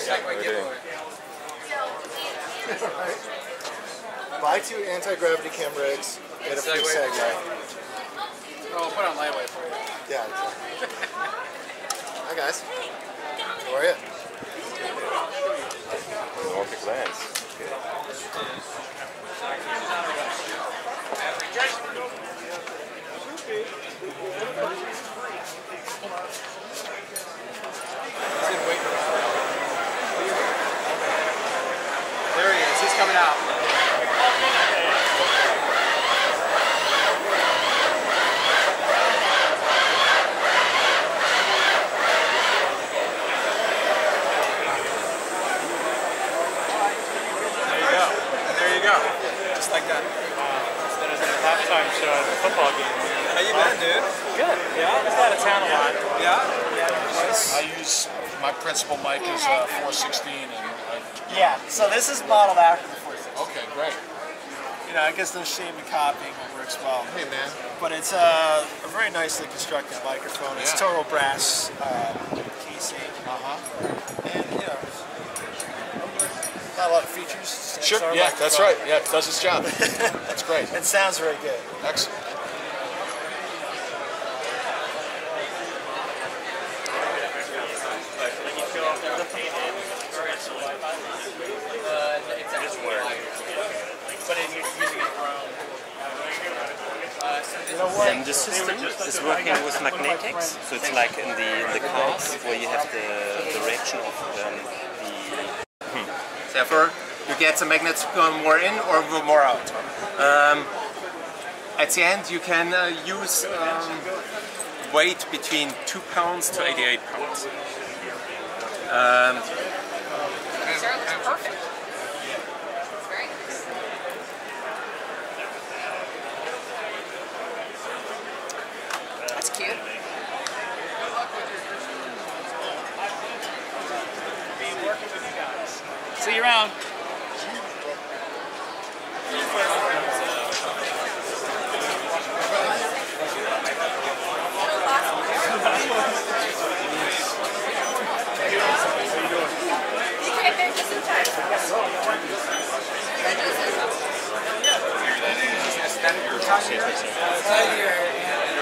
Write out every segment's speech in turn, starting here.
we're doing. Right. Buy 2 anti-gravity cam rigs, get a free Segway. Oh, we'll put on lightweight for you. Yeah, exactly. Hi guys. How are you? Nordic lands. There he is. He's coming out. Just like that. That is a halftime show at a football game. How you been, dude? Good. Yeah, just out of town a lot. Yeah? I use my principal mic is 416 and Yeah, so this is modeled after the 460. okay, great. You know, I guess no shame in copying what works well. Hey man. But it's a very nicely constructed microphone. It's total brass casing. And, you know, not a lot of features. Sure, yeah, that's right. Yeah, it does its job. That's great. It sounds very good. Excellent. And the system is working with magnetics, so it's like in the cars where you have the direction of the. Therefore, you get the magnets going more in or more out. At the end, you can use weight between 2 pounds to 88 pounds. Sure, it looks perfect. It's very nice. That's cute. See you around.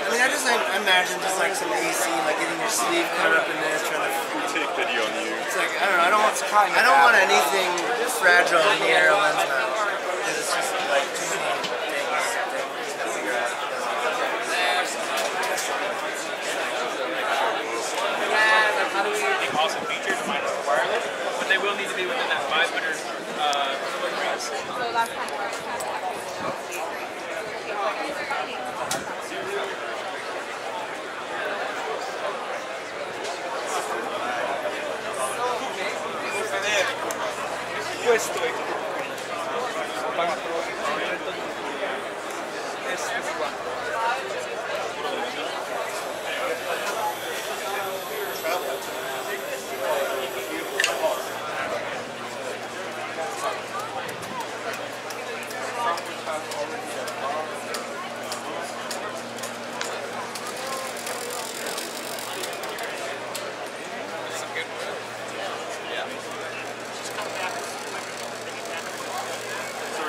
I mean, I just imagine just like some AC, like getting your sleeve cut up in there, trying to Take video on you. It's like, I don't know, I don't want anything fragile near a lens mount. Because it's just like too many things to figure out. Awesome features, minus the wireless, but they will need to be within that 500 milligrams. Questo è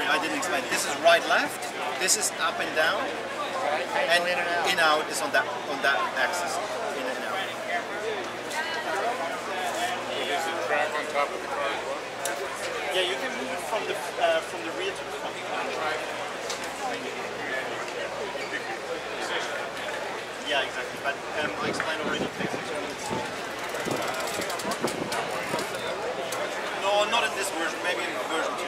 I didn't explain. This is right left, this is up and down, and in out is on that axis. In and out. Is it track on top of the car? Yeah, you can move it from the rear to the front. Yeah, exactly. But I explained already. No, not in this version. Maybe in version 2.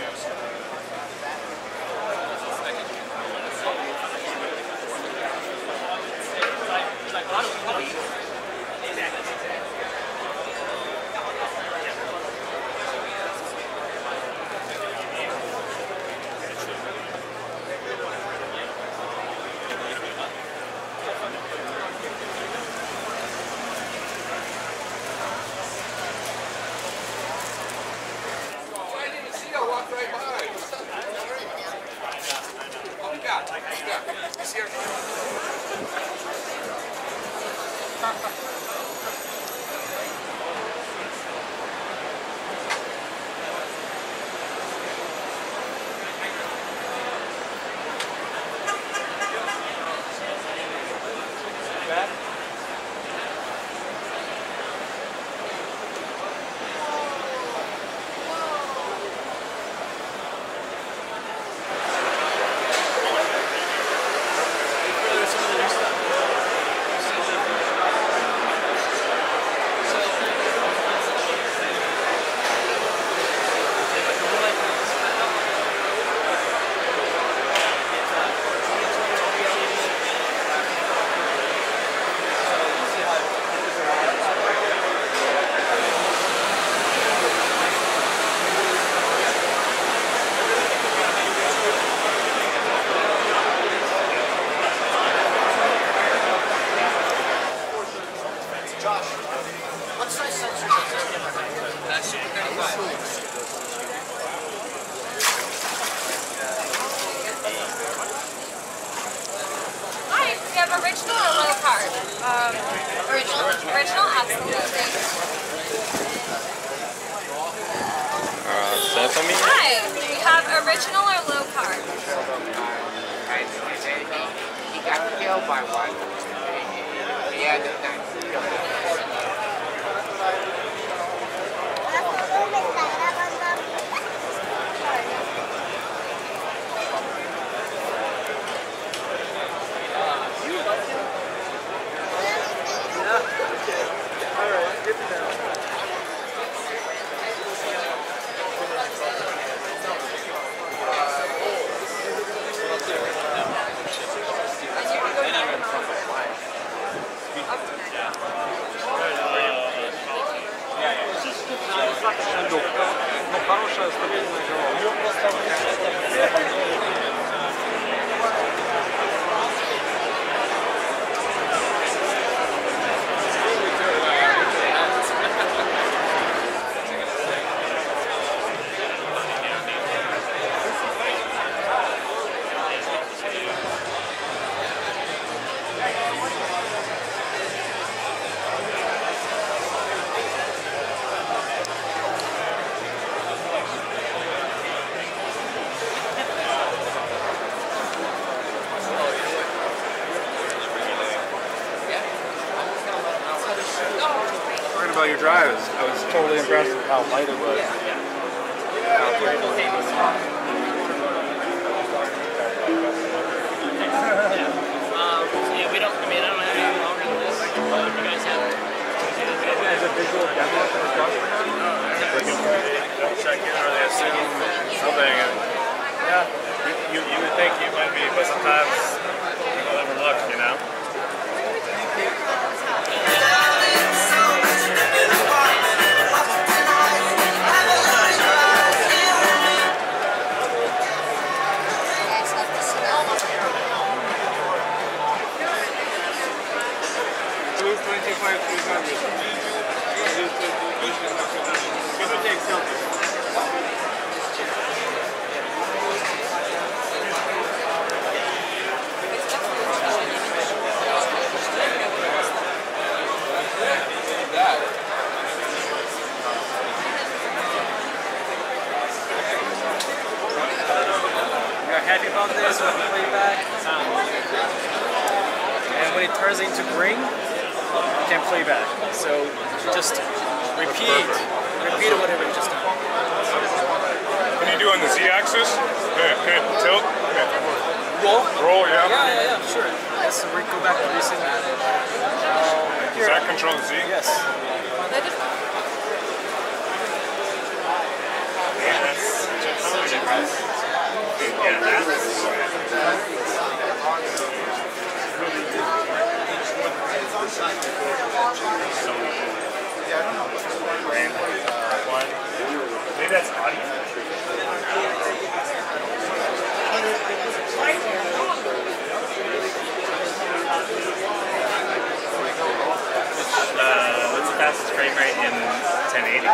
Original or low card? Original. Original, absolutely. Stand for me. Hi, we have original or low card? He got killed by one. Yeah, Ну, хорошая стабильная about your drive. I was totally impressed with how light it was. How great it was. Yeah, we don't, I mean, I don't have any longer than this. You guys have it. As a visual demo for the customer? Check in or they assume something. And yeah, you would think you might be, but sometimes you'll overlook, you know? Happy about this with the playback. And when it turns into green, you can play back. So just repeat whatever you just done. What do you do on the Z-axis? Tilt? Roll? Roll, yeah? Yeah, sure. Let's go back to this. Does that control the Z? Yes. Yeah, that's just yeah, that's maybe that's audio. What's the fastest frame rate in 1080?